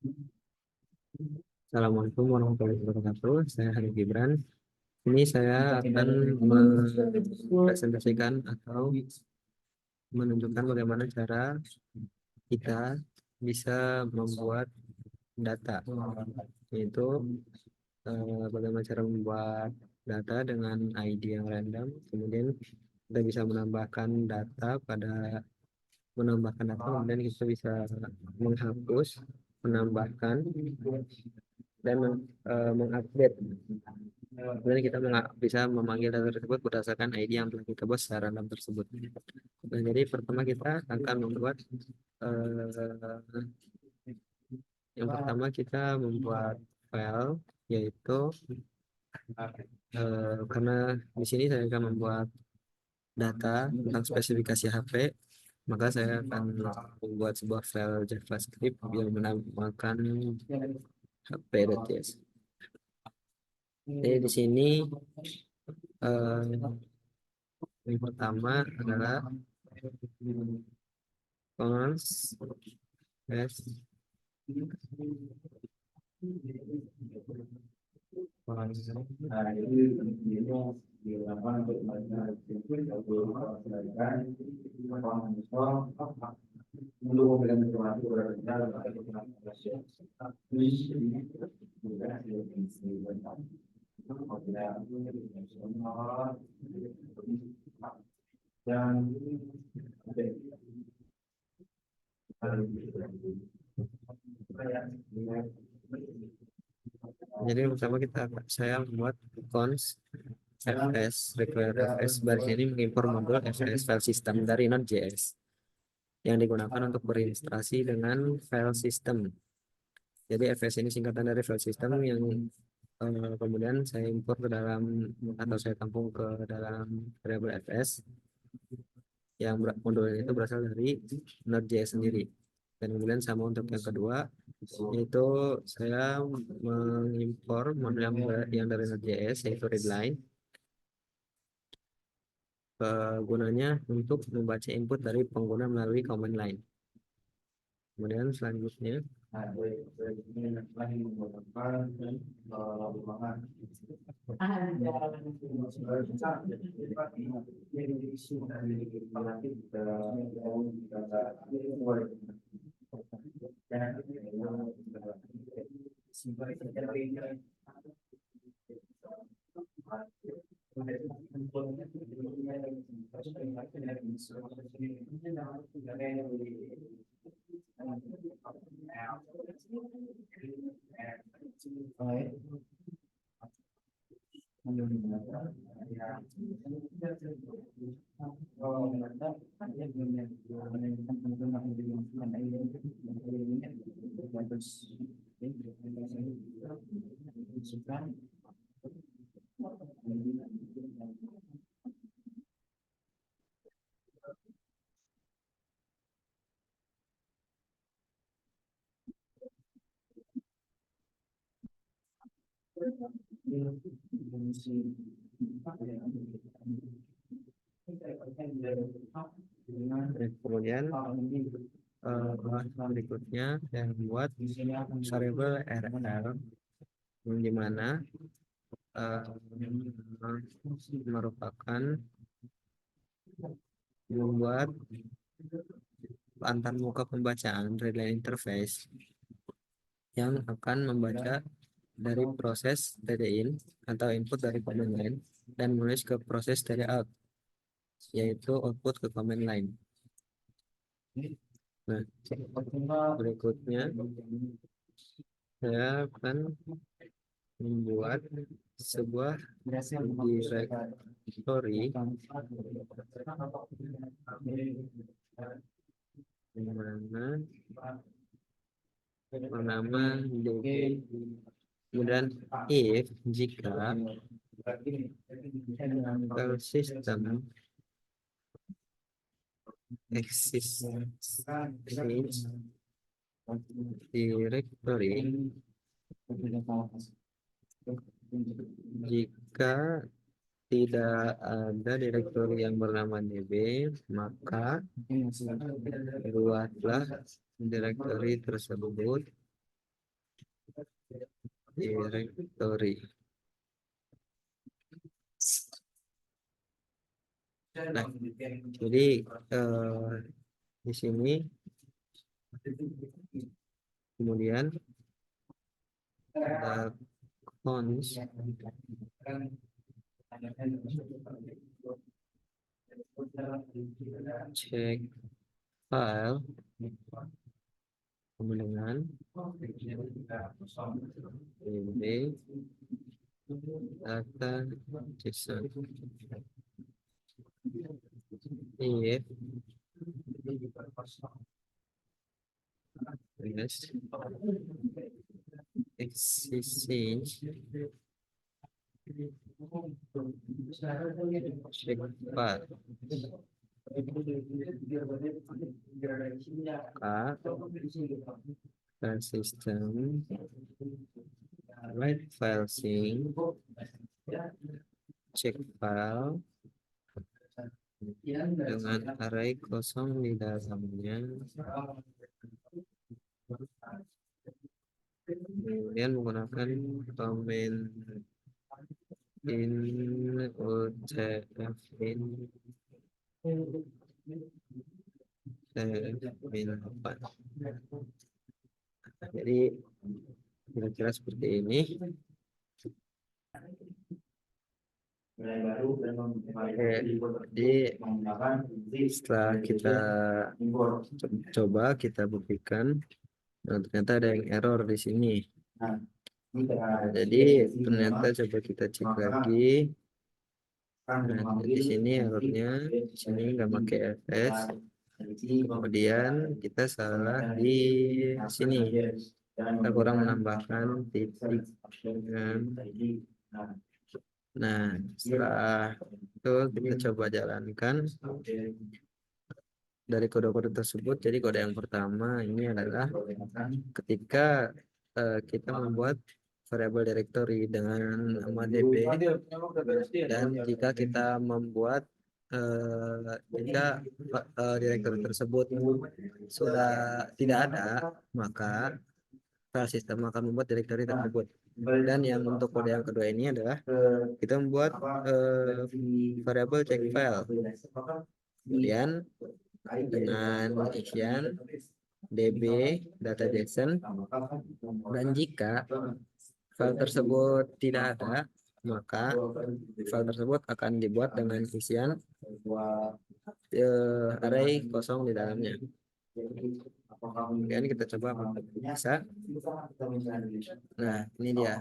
Assalamualaikum warahmatullahi wabarakatuh. Saya Hanif Gibran. Ini saya akan mempresentasikan atau menunjukkan bagaimana cara kita bisa membuat data, yaitu bagaimana cara membuat data dengan ID yang random. Kemudian kita bisa menambahkan data, kemudian kita bisa menghapus, menambahkan, dan mengupdate. Kemudian kita bisa memanggil data tersebut berdasarkan ID yang telah kita buat secara random tersebut. Nah, jadi pertama kita akan membuat yang pertama kita membuat file, yaitu karena di sini saya akan membuat data tentang spesifikasi HP, maka saya akan membuat sebuah file JavaScript yang menamakan hp.js. Jadi di sini yang pertama adalah cons s Jadi pertama saya membuat cons fs require fs, baris ini mengimpor modul fs file system dari Node.js yang digunakan untuk berilustrasi dengan file system. Jadi fs ini singkatan dari file system yang kemudian saya impor ke dalam atau saya tampung ke dalam variabel fs yang modul itu berasal dari Node.js sendiri. Dan kemudian sama untuk yang kedua, yaitu saya mengimpor modul yang dari Node.js, yaitu readline, gunanya untuk membaca input dari pengguna melalui command line. Kemudian selanjutnya berikutnya saya membuat variabel RL, di mana merupakan membuat antar muka pembacaan readline interface yang akan membaca dari proses TD-in atau input dari command line dan menulis ke proses TD-out, yaitu output ke command line. Nah, berikutnya saya akan membuat sebuah directory yang mana bernama db, kemudian if jika file system exists directory, jika tidak ada direktori yang bernama db, maka buatlah direktori tersebut directory. Nah, jadi di sini kemudian ada cons check file kemudian ini data JSON if yes existing check file file system write file sync check file dengan array kosong di dalamnya, kemudian menggunakan domain in utf in min 4. Jadi kira-kira seperti ini. Jadi setelah kita coba kita buktikan, nah, ternyata ada yang error di sini. Nah, jadi ternyata coba kita cek lagi. Nah, di sini errornya di sini nggak pakai fs. Kemudian kita salah di sini. Kita kurang menambahkan titik. Nah, setelah itu kita coba jalankan dari kode-kode tersebut. Jadi kode yang pertama ini adalah ketika kita membuat variable directory dengan nama db, dan jika kita membuat jika directory tersebut sudah tidak ada, maka file system akan membuat directory tersebut. Dan yang untuk kode yang kedua ini adalah kita membuat variable check file, kemudian dengan isian db data JSON, dan jika file tersebut tidak ada, maka file tersebut akan dibuat dengan isian array kosong di dalamnya. Kemudian kita coba apakah bisa. Nah, ini dia.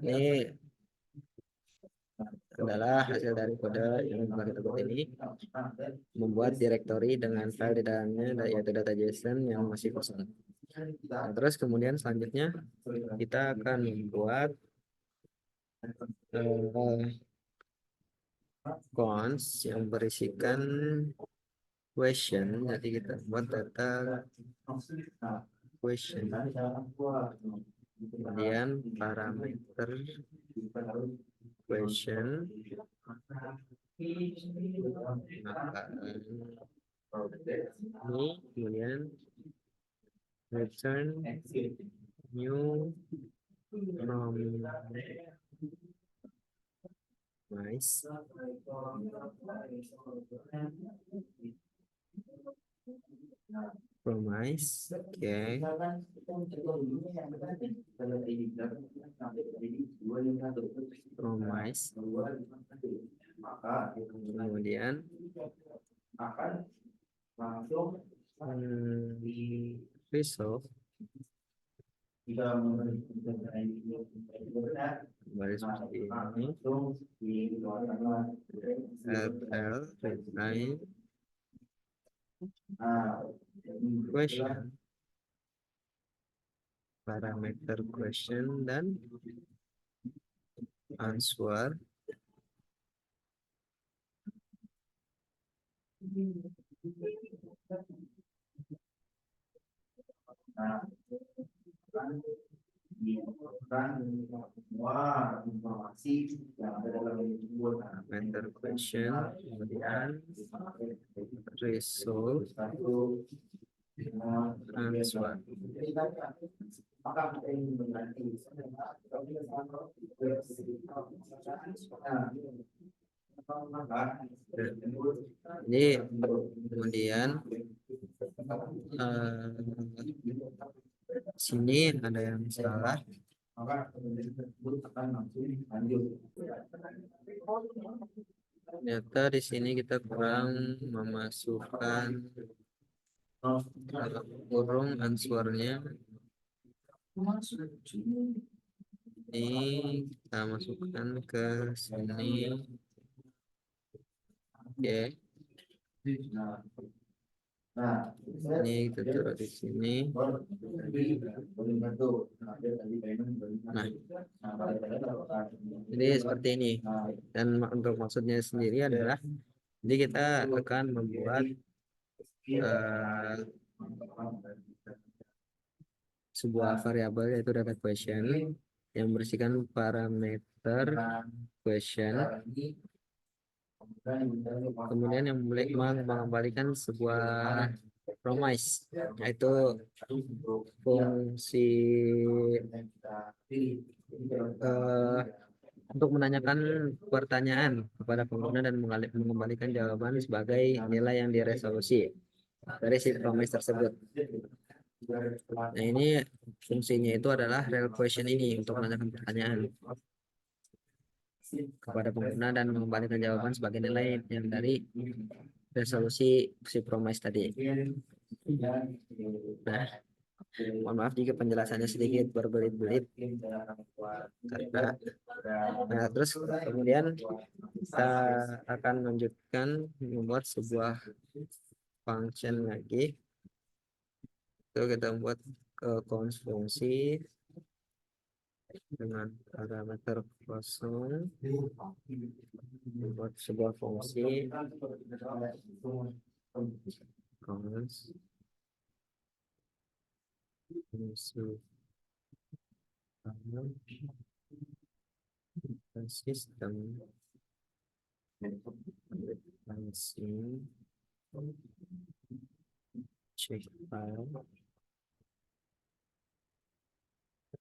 Ini adalah hasil dari kode yang telah kita buat ini, membuat directory dengan file di dalamnya, yaitu data JSON yang masih kosong. Nah, terus kemudian selanjutnya kita akan membuat cons yang berisikan question. Jadi kita buat data question, kemudian parameter question, ini kemudian return new promise, oke. Promise, kemudian resolve baris seperti ini, rl reply question, parameter question, dan answer. Parameter question, kemudian resolve answer. Jadi kemudian sini ada yang salah. Ternyata di sini kita kurang memasukkan kurung answernya. Ini kita masukkan ke sini. Oke. Ini kita taruh di sini. Nah, jadi seperti ini. Dan untuk maksudnya sendiri adalah, jadi kita akan membuat sebuah variabel yaitu data question yang berisikan parameter question, kemudian yang mengembalikan sebuah promise, yaitu fungsi untuk menanyakan pertanyaan kepada pengguna dan mengembalikan jawaban sebagai nilai yang diresolusi dari si promise tersebut. Nah, ini fungsinya itu adalah real question ini untuk menanyakan pertanyaan kepada pengguna dan mengembalikan jawaban sebagai nilai yang dari resolusi si promise tadi. Nah, mohon maaf jika penjelasannya sedikit berbelit-belit karena terus kemudian kita akan lanjutkan membuat sebuah function lagi. Itu kita membuat const fungsi dengan parameter kosong, membuat sebuah fungsi const fungsi sistem check file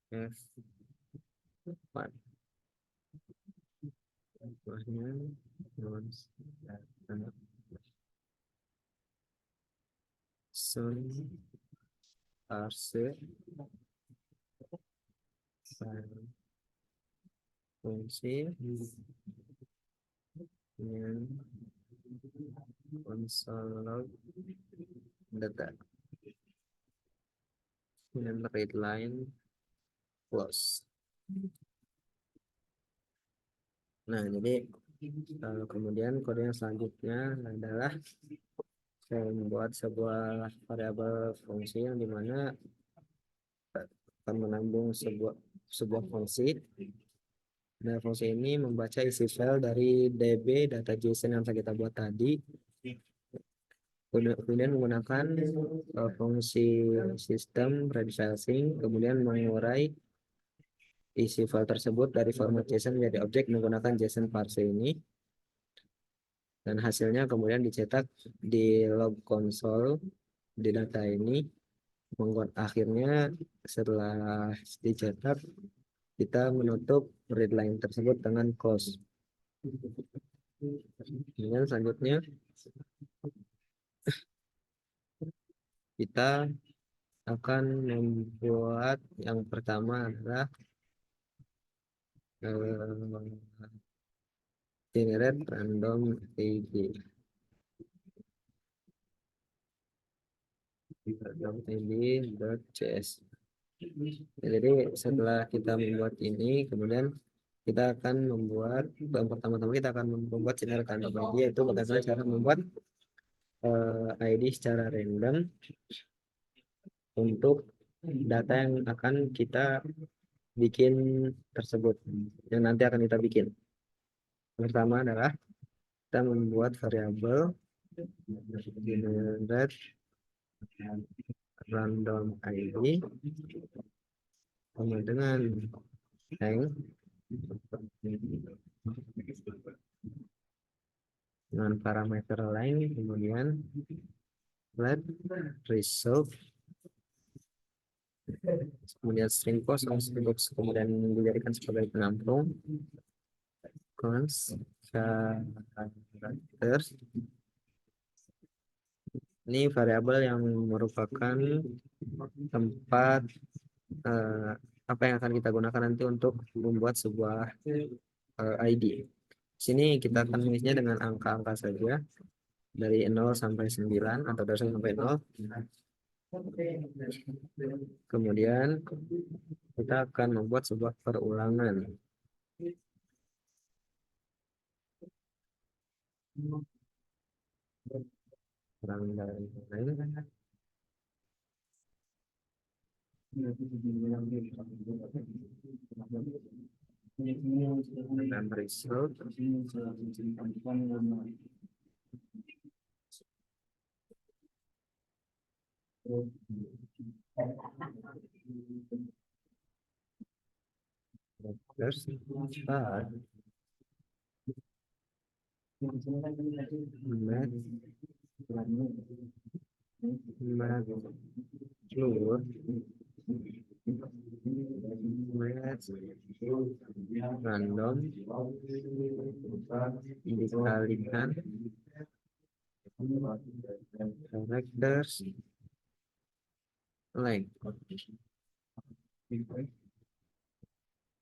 F1 soon parse fungsi dengan console log data dengan read line close. Nah, jadi kemudian kode yang selanjutnya adalah saya membuat sebuah variabel fungsi yang dimana akan menambung sebuah fungsi. Nah, fungsi ini membaca isi file dari DB data JSON yang kita buat tadi, kemudian menggunakan fungsi sistem read file sync, kemudian mengurai isi file tersebut dari format JSON menjadi objek menggunakan JSON parse ini, dan hasilnya kemudian dicetak di log console di data ini. Akhirnya setelah dicetak kita menutup read line tersebut dengan close. Kemudian selanjutnya kita akan membuat yang pertama adalah generate random ID. ID.js. Jadi setelah kita membuat ini, kemudian kita akan membuat yang pertama-tama kita akan membuat generate random ID, yaitu bagaimana cara membuat ID secara random untuk data yang akan kita bikin tersebut, yang nanti akan kita bikin. Pertama adalah kita membuat variabel generate random ID sama dengan length dengan parameter lain, kemudian let result, kemudian string kosong kemudian dijadikan sebagai penampung cons characters. Ini variabel yang merupakan tempat apa yang akan kita gunakan nanti untuk membuat sebuah ID. Sini kita akan menulisnya dengan angka-angka saja dari 0 sampai 9 atau dari 1 sampai 0. Kemudian kita akan membuat sebuah perulangan. Dan result start floor random dikalikan characters length,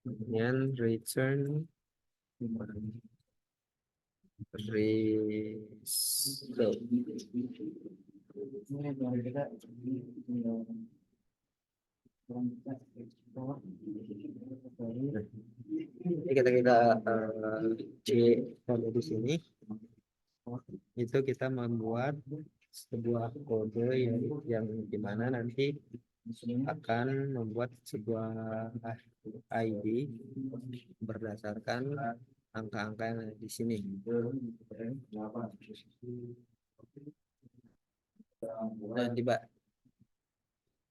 kemudian return result. Jadi kita cek kalau di sini itu kita membuat sebuah kode yang dimana nanti akan membuat sebuah ID berdasarkan angka-angka yang ada di sini.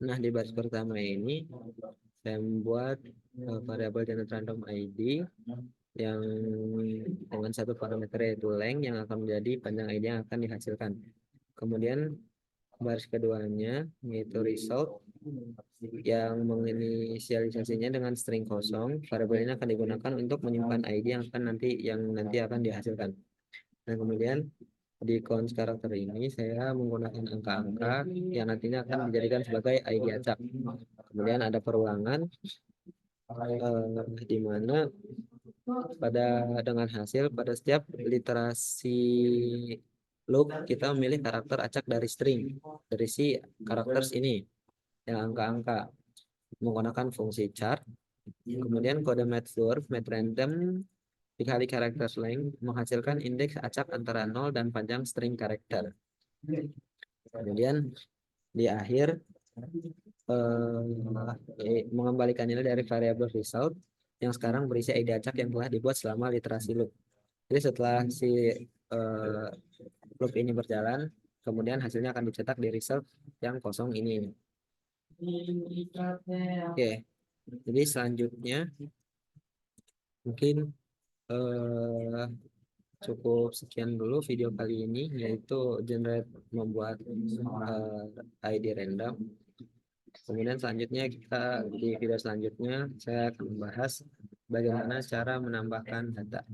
Nah, di baris pertama ini saya membuat variabel generate random ID yang dengan satu parameter yaitu length yang akan menjadi panjang ID yang akan dihasilkan. Kemudian baris keduanya yaitu result yang menginisialisasinya dengan string kosong. Variabel ini akan digunakan untuk menyimpan ID yang nanti akan dihasilkan. Dan kemudian di cons karakter ini saya menggunakan angka-angka yang nantinya akan dijadikan sebagai ID acak. Kemudian ada perulangan di mana dengan hasil pada setiap literasi loop kita memilih karakter acak dari string dari si karakter ini yang angka-angka menggunakan fungsi char. Kemudian kode math random dikali karakter length menghasilkan indeks acak antara 0 dan panjang string karakter. Kemudian di akhir mengembalikan nilai dari variabel result yang sekarang berisi ID acak yang telah dibuat selama literasi loop. Jadi setelah si loop ini berjalan, kemudian hasilnya akan dicetak di result yang kosong ini. Oke, jadi selanjutnya mungkin cukup sekian dulu video kali ini, yaitu membuat ID random. Kemudian selanjutnya di video selanjutnya saya akan membahas bagaimana cara menambahkan data.